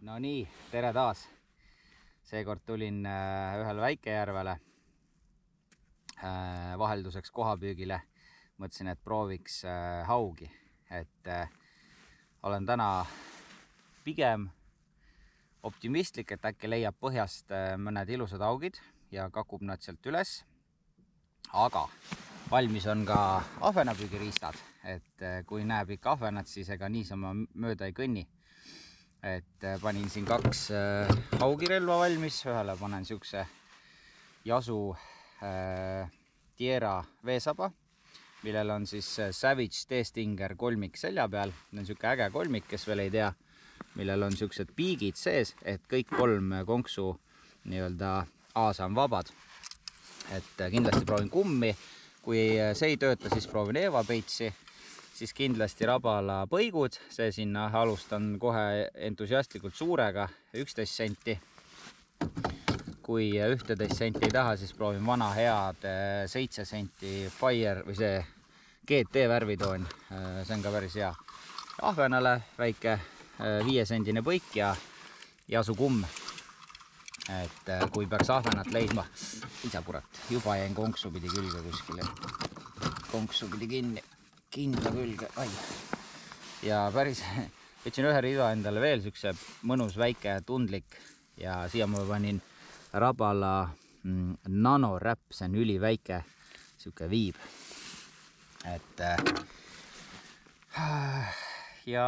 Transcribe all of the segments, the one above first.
No nii, tere taas. Seekord tulin ühele väikejärvele vahelduseks kohapüügile. Mõtlesin, et prooviks haugi. Olen täna pigem optimistlik, et äkki leiab põhjast mõned ilusad haugid ja kakub nad sealt üles. Aga valmis on ka ahvenapüügiriistad. Kui näeb ikka ahvenat, siis ega niisama mööda ei kõnni. Panin siin 2 haugirelva valmis, ühele panen siukse Yasu Tierra veesaba, millel on siis Savage D-Stinger kolmik selja peal. See on siuke äge kolmik, kes veel ei tea, millel on siuksed piigid sees, et kõik 3 konksu nii-öelda aasa on vabad. Kindlasti proovin kummi, kui see ei tööta, siis proovin Eva peitsi. Siis kindlasti rabala põigud, see sinna alustan kohe entusiastlikult suurega, 11 senti. Kui 11 senti ei taha, siis proovin vana head 7 senti Fire või see GT värvitoon, see on ka päris hea. Ahvenale väike 5 sendine põik ja Yasu kumm. Kui peaks ahvenat leidma, isa kurat, juba jäin konksu pidi külge kuskile, konksu pidi kindla külge, ja päris võtsin ühe rida endale veel siukse mõnus väike tundlik ja siia ma panin rabala Nano Wrap, see on üliväike siuke viib. Ja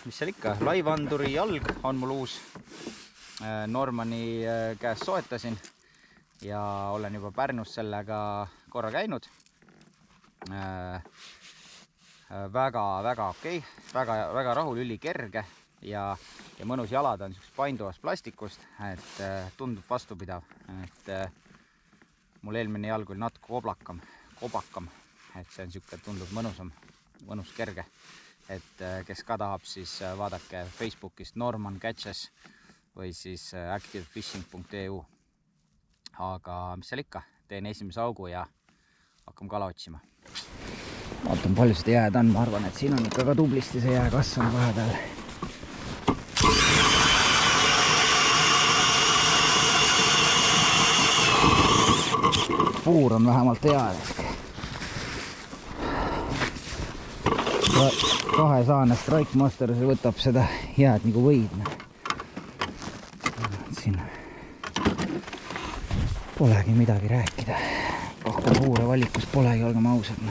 mis seal ikka, laivanduri jalg on mul uus, Normani käest soetasin ja olen juba Pärnus sellega korra käinud. Väga okei, väga rahul, ülikerge ja mõnus, jalad on painduvast plastikust, tundub vastupidav. Mul eelmine jalg oli natuke kobakam, see on siuke, tundub mõnus kerge. Kes ka tahab, siis vaadake Facebookist Norman Catches või siis activefishing.eu. Aga mis seal ikka, teen esimese augu ja hakkame kala otsima. Vaatan, palju seda jääd on, ma arvan, et siin on ikka ka tublisti see jää kasvanud vahepeal. Puur on vähemalt hea. 2 saanest Raikmaster võtab seda jääd nagu võid. Siin polegi midagi rääkida. Rohkem puure valikus polegi, olgem ausad.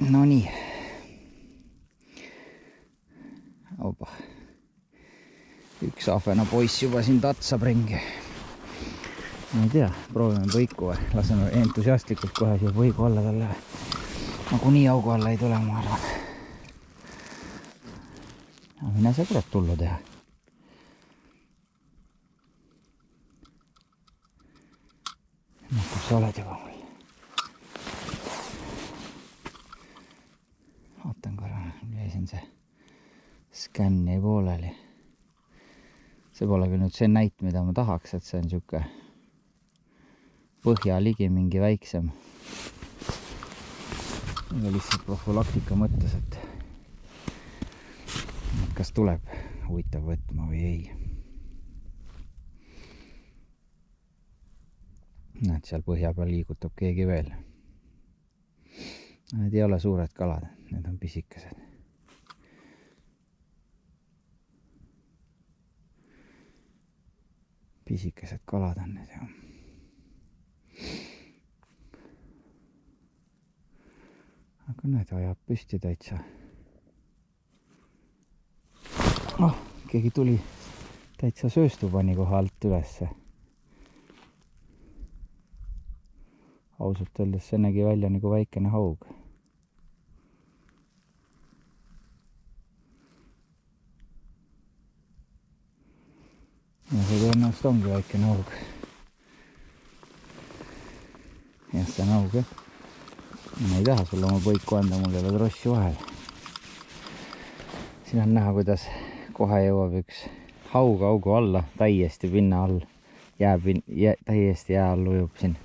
No nii. Opa. Üks ahvena poiss juba siin tatsab ringi. Ma ei tea, proovime põiku või. Laseme entusiastlikult kohe siia põigu alla talle. Nagu nii augu alla ei tule, ma arvan. Mine sa kurat tullu teha. Kus sa oled juba mul? Ootan korra, jäi siin see skänni pooleli. See pole küll nüüd see näit, mida ma tahaks, et see on siuke põhja ligi mingi väiksem. Ja lihtsalt profülaktika mõttes, et kas tuleb huvitav võtma või ei. Näed, seal põhja peal liigutab keegi veel. Need ei ole suured kalad, need on pisikesed. Pisikesed kalad on need, jah. Aga need ajab püsti täitsa. Keegi tuli täitsa sööstu pani koha alt ülesse. Ausalt öeldes see nägi välja nagu väikene haug. Ja see tõenäoliselt ongi väikene haug. Jah, see on haug, jah. Ma ei taha sulle oma põiku anda, mul ei ole trossi vahel. Siin on näha, kuidas kohe jõuab üks haug augu alla, täiesti pinna all. Täiesti jää all ujub siin.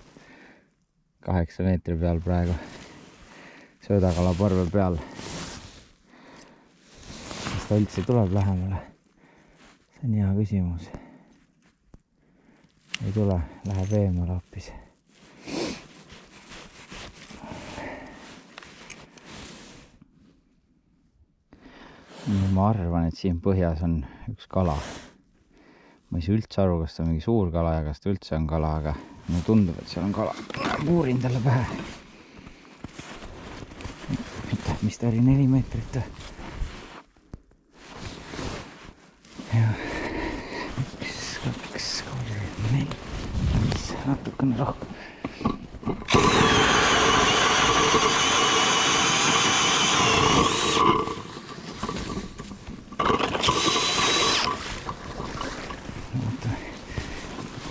8 meetri peal praegu. Söödakala parve peal. Kas ta üldse tuleb lähemale? See on hea küsimus. Ei tule, läheb eemale hoopis. Ma arvan, et siin põhjas on üks kala. Ma ei saa üldse aru, kas ta on mingi suur kala ja kas ta üldse on kala, aga mulle tundub, et seal on kala. Puurin talle pähe. Mis ta oli, 4 meetrit? Ja 1, 2, 3, 4, 5, natukene rohkem.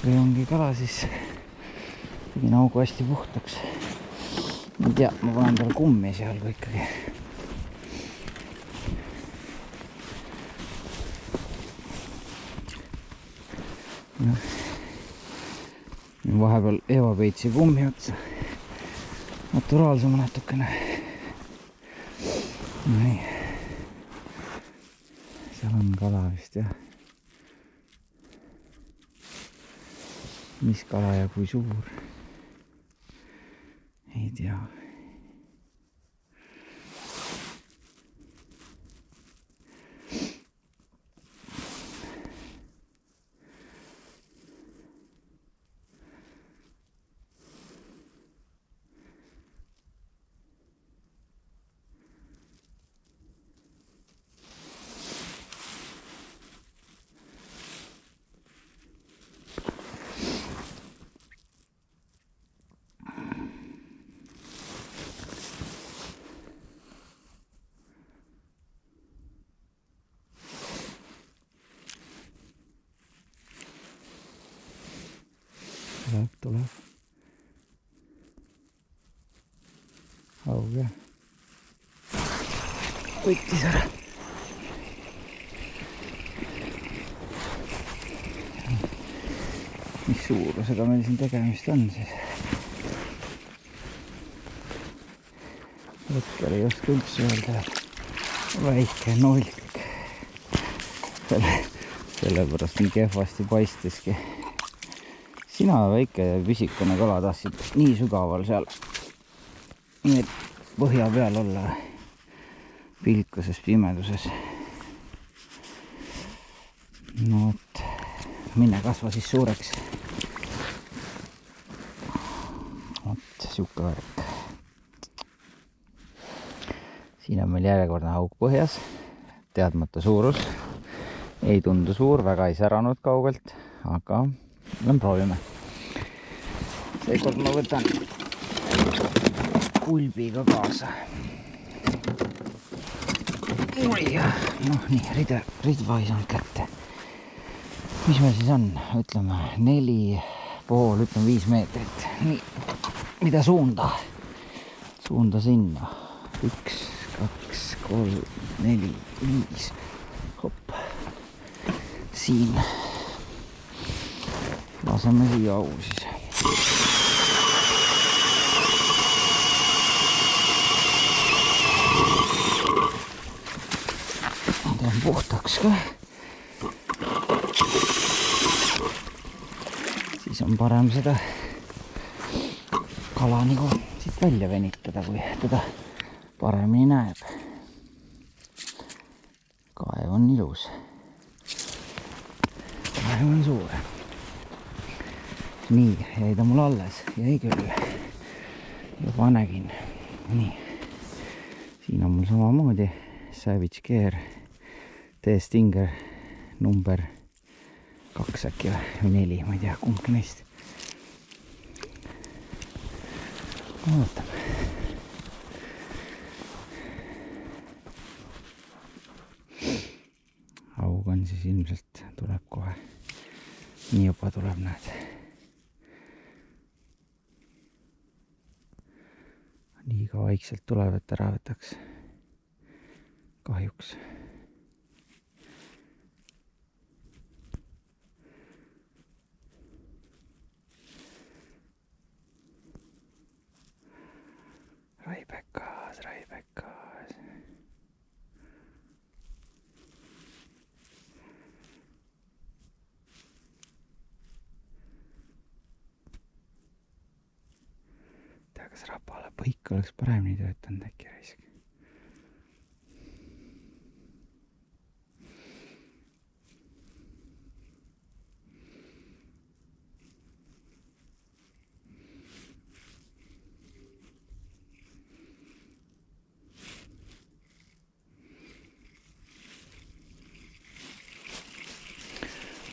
Kui ongi kala, siis tegin augu hästi puhtaks. Ei tea, ma panen talle kummi seal kui ikkagi. No. Vahepeal evapeitsi kummi otsa. Naturaalsema natukene. Nii. Seal on kala vist, jah. Mis kala ja kui suur? Ei tea. Tuleb. Haug jah. Võttis ära. Mis suurusega meil siin tegemist on siis? Hetkel ei oska üldse öelda. Väike nulk. Sellepärast nii kehvasti paisteski. Sina väike pisikene kala tahtsid nii sügaval seal nii põhja peal olla pilkuses, pimeduses. No et minne kasva siis suureks. Vot siuke värk. Siin on meil järjekordne haug põhjas. Teadmata suurus. Ei tundu suur, väga ei säranud kaugelt, aga proovime. Seekord ma võtan kulbiga kaasa. Noh nii, ridva ei saanud kätte. Mis meil siis on? Ütleme 4,5, ütleme 5 meetrit. Nii, mida suunda? Suunda sinna. 1, 2, 3, 4, 5. Hopp. Siin. Laseme siia au siis. Teen puhtaks ka. Siis on parem seda kala nagu siit välja venitada, kui teda paremini näeb. Kaev on ilus. Kaev on suur. Nii, jäi ta mul alles. Jäi küll. Juba nägin. Nii. Siin on mul samamoodi Savage Gear T-Stinger number 2 äkki või 4, ma ei tea, kumbki neist. Vaatame. Haug on siis ilmselt tuleb kohe. Nii juba tuleb, näed. Liiga vaikselt tuleb, et ära võtaks. Kahjuks. kas rabale põik oleks paremini töötanud äkki raisk.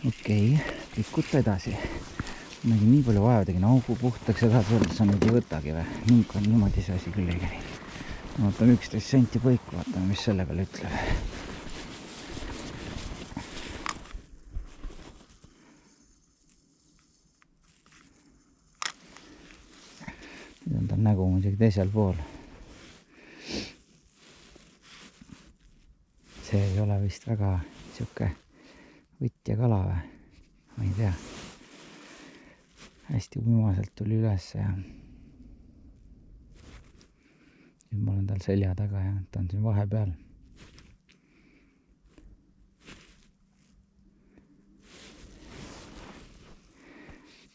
Okei, pikkuta edasi. Nägi nii palju vaeva tegin augu puhtaks edasi öelda, sa nüüd ei võtagi või? Mingi on niimoodi see asi küll ei käi. Vaatan 11 senti põiku, vaatame, mis selle peale ütleb. Nüüd on tal nägu muidugi teisel pool. See ei ole vist väga siuke võtja kala või? Ma ei tea. Hästi uimaselt tuli üles ja nüüd ma olen tal selja taga ja ta on siin vahepeal.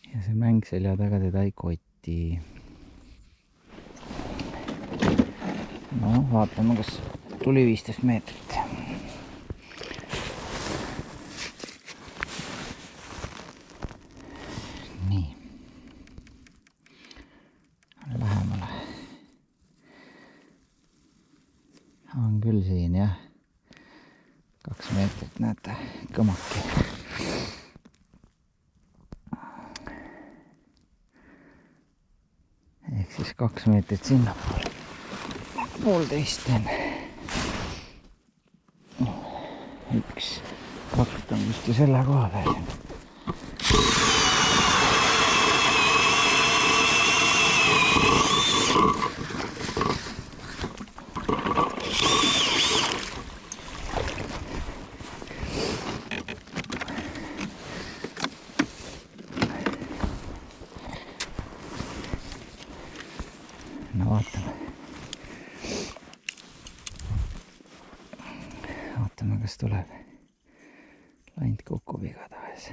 Ja see mäng selja taga teda ei koti. No vaatame, kas tuli 15 meetrit. On küll siin jah, 2 meetrit näete, kõmaki. Ehk siis 2 meetrit sinna poole. 1,5 teen. 1, 2 on vist ju selle koha peal. No vaatame, kas tuleb. Laint kukub igatahes.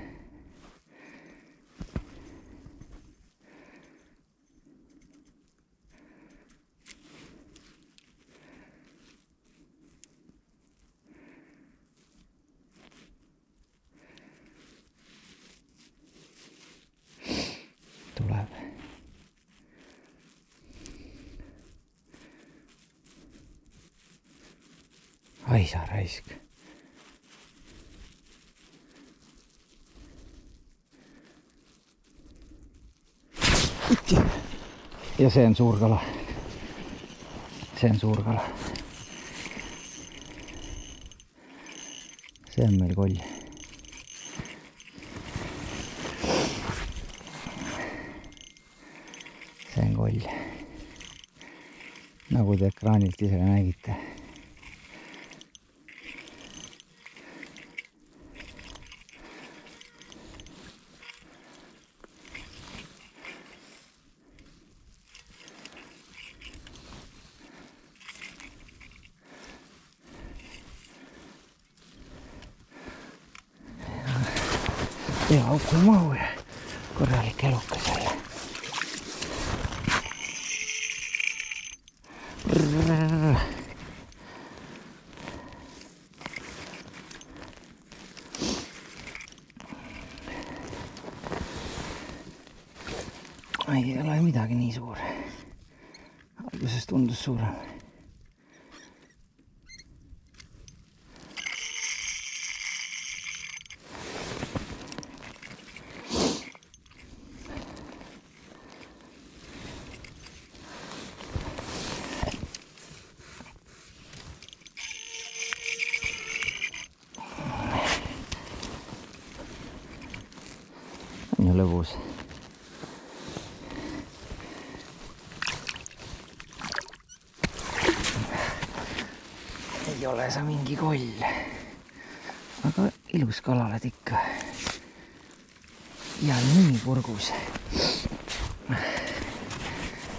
Tuleb. Ai sa raisk. Ja see on suur kala. See on suur kala. See on meil koll. See on koll. Nagu te ekraanilt ise nägite. Ja auku ei mahu ja korralik elukas jälle. Ei ole midagi nii suur. Alguses tundus suurem. On ju lõbus. Ei ole sa mingi koll. Aga ilus kala oled ikka. Ja nii kurgus.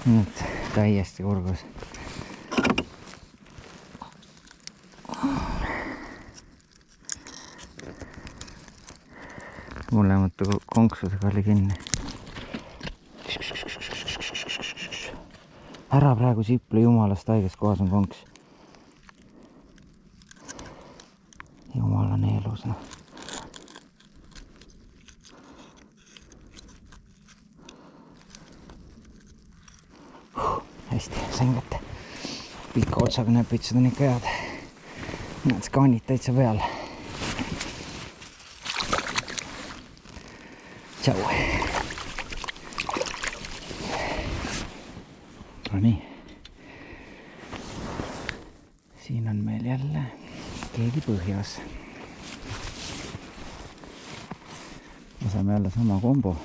Nüüd täiesti kurgus. Mõlematu konksusega oli kinni. Ära praegu sipli, jumalast haiges kohas on konks. Jumala neelus, noh. Hästi, sain kätte. Pika otsaga näpitsed on ikka head. Näed, skaanid täitsa peal. Tšau. No nii. Siin on meil jälle keegi põhjas. Me saame jälle sama kombo.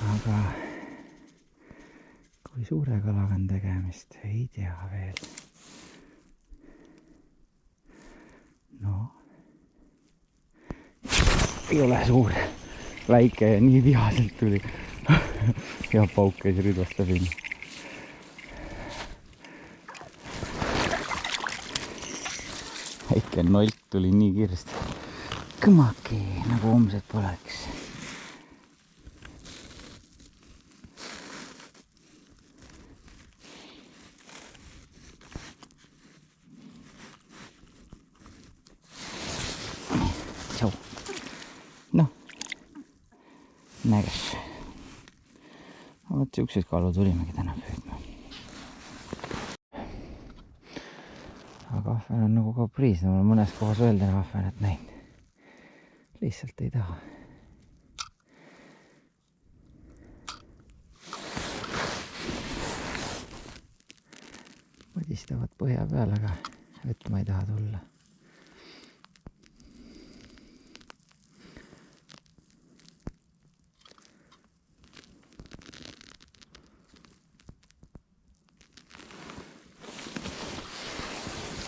Aga kui suure kalaga on tegemist, ei tea veel. No, ei ole suur, väike ja nii vihaselt tuli. Ja pauk käis rüdvast läbi. Väike nolt tuli nii kiiresti. Kõmaki, nagu homset poleks. Tšau. Noh, näges. Vot siuksed kalu tulimegi täna püüdma. Aga ahven on nagu kapriis, mul on mõnes kohas öelda ahvenet näinud. Lihtsalt ei taha. Võdistavad põhja peal, aga võtma ei taha tulla.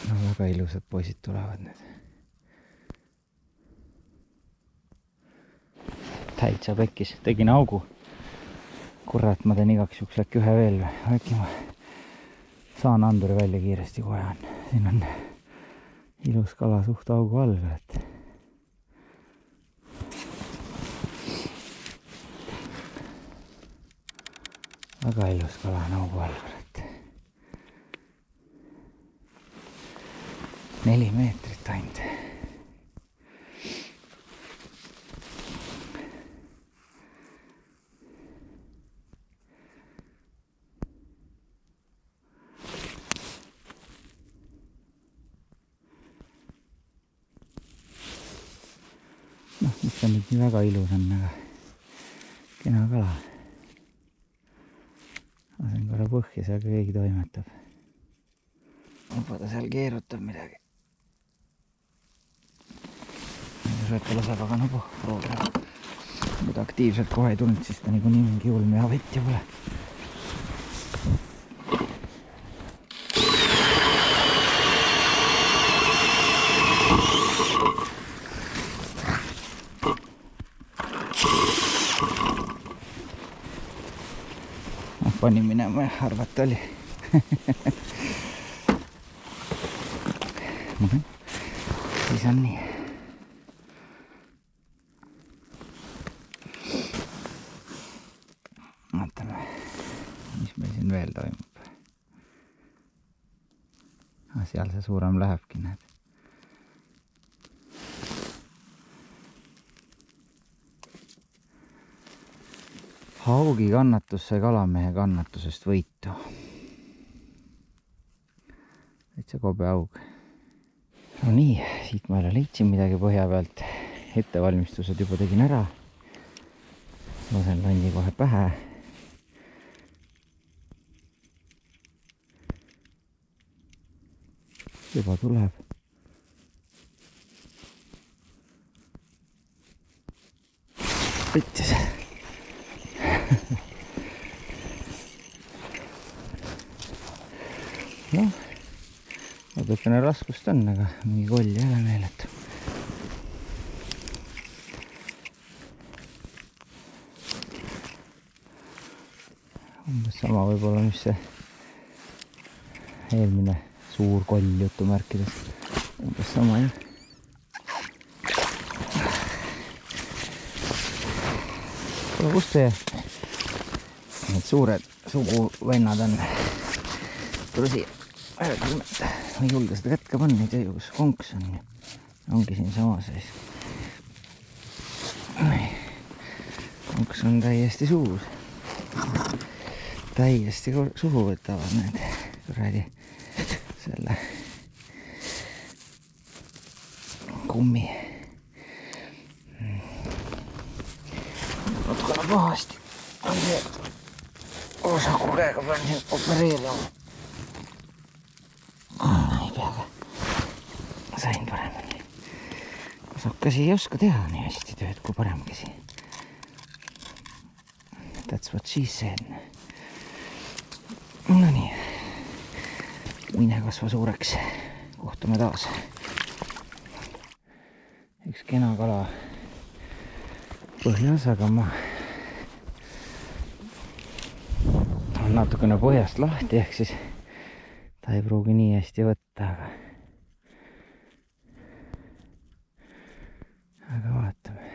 No väga ilusad poisid tulevad nüüd. Täitsa pekkis, tegin augu. Kurat, ma teen igaks juhuks äkki ühe veel. Äkki ma saan anduri välja kiiresti kohe on. Siin on ilus kala suht augu all. Väga ilus kala on augu all. 4 meetrit ainult. Noh, mis on nüüd nii väga ilus on, aga kena kala. Lasen korra põhja, seal keegi toimetab. Juba ta seal keerutab midagi. Sööta laseb, aga no proovime. Kui ta aktiivselt kohe ei tulnud, siis ta niikuinii mingi ulm ja võtja pole. Pani minema ja arvata oli. Siis on nii. Vaatame, mis meil siin veel toimub. Seal see suurem lähebki, näed. Haugi kannatus sai kalamehe kannatusest võitu. Täitsa kobe haug. No nii, siit ma jälle leidsin midagi põhja pealt. Ettevalmistused juba tegin ära. Lasen landi kohe pähe. Juba tuleb. Võttis. Noh, natukene raskust on, aga mingi koll ei ole meeletu. Umbes sama võib-olla, mis see eelmine suur koll jutumärkidest. Umbes sama, jah. kuule, kus see need suured suguvennad on? tule siia. Ma ei julge seda kätt ka panna, ei tea ju, kus konks on. Ongi siin sama sees. Konks on täiesti suus. Täiesti suhu võtavad need kuradi selle kummi. Natukene pahasti on see osaku käega pean siin opereerima. Ei peaga. Sain paremini. Osakasi ei oska teha nii hästi tööd kui parem käsi. That's what she said. No nii. Mine kasva suureks. Kohtume taas. Üks kena kala põhjas, aga ma on natukene põhjast lahti, ehk siis ta ei pruugi nii hästi võtta, aga vaatame.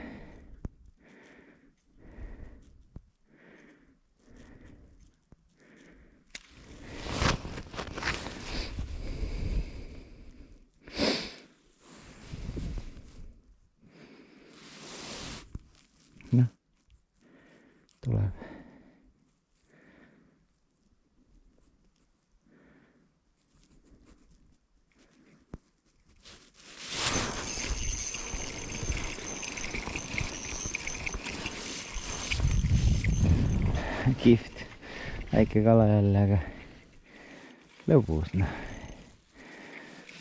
Noh, tuleb. Kihvt, väike kala jälle, aga lõbus, noh.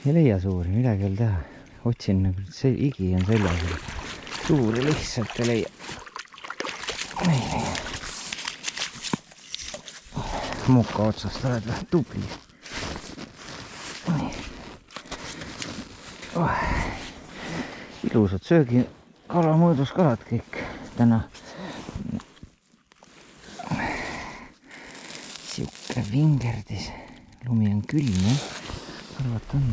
Ei leia suuri, midagi ei ole teha. Otsin, nagu see igi on seljas. Suuri lihtsalt ei leia. Muka otsast oled vähe tubli. Ilusad söögi kala mõõdus kalad kõik täna. Siuke vingerdis. Lumi on külm, jah? Arvat on.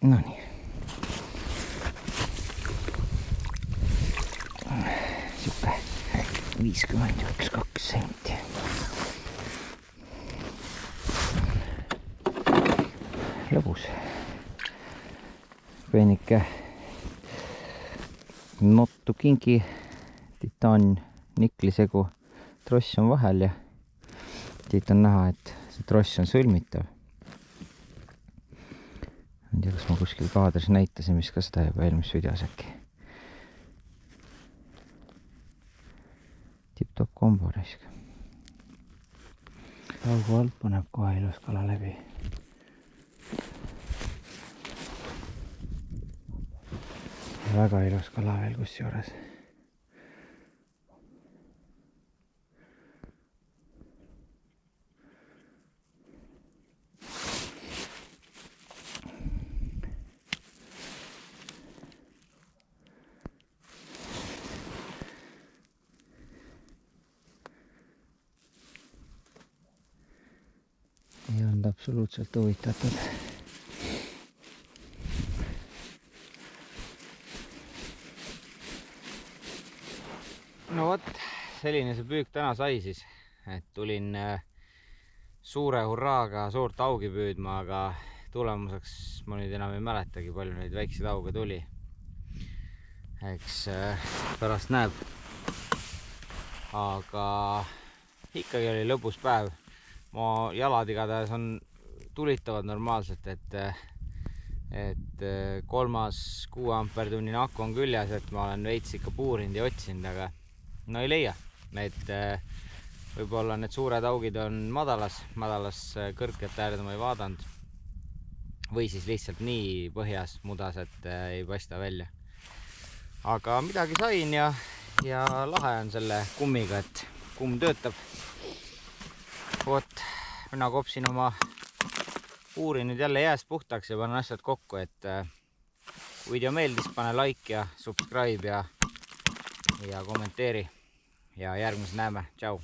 No nii. Siuke 51-2 senti. Lõbus. Peenike nottu kingi titaan niklisegu tross on vahel ja siit on näha, et see tross on sõlmitav. Ma ei tea, kas ma kuskil kaadris näitasin, mis ka seda juba eelmis videos äkki. Tip-top kombo raisk. Laugu alt paneb kohe ilus kala läbi. Väga ilus kala veel kus juures. Ei olnud absoluutselt huvitatud. No vot, selline see püük täna sai siis, et tulin suure hurraaga suurt augi püüdma, aga tulemuseks ma nüüd enam ei mäletagi, palju neid väikseid auge tuli. Eks pärast näeb. Aga ikkagi oli lõbus päev. Mu jalad igatahes tulitavad normaalselt, et 3 6 ampertunnine aku on küljes, et ma olen veits ikka puurinud ja otsinud, aga no ei leia. Võib-olla need suured augid on madalas kõrgelt äärde ma ei vaadanud. Või siis lihtsalt nii põhjas mudas, et ei paista välja. Aga midagi sain ja lahe on selle kummiga, et kumm töötab. Vot, mina kopsin oma uuri nüüd jälle jääst puhtaks ja panen asjad kokku, et kui video meeldis, pane like ja subscribe ja kommenteeri ja järgmisel näeme. Tšau!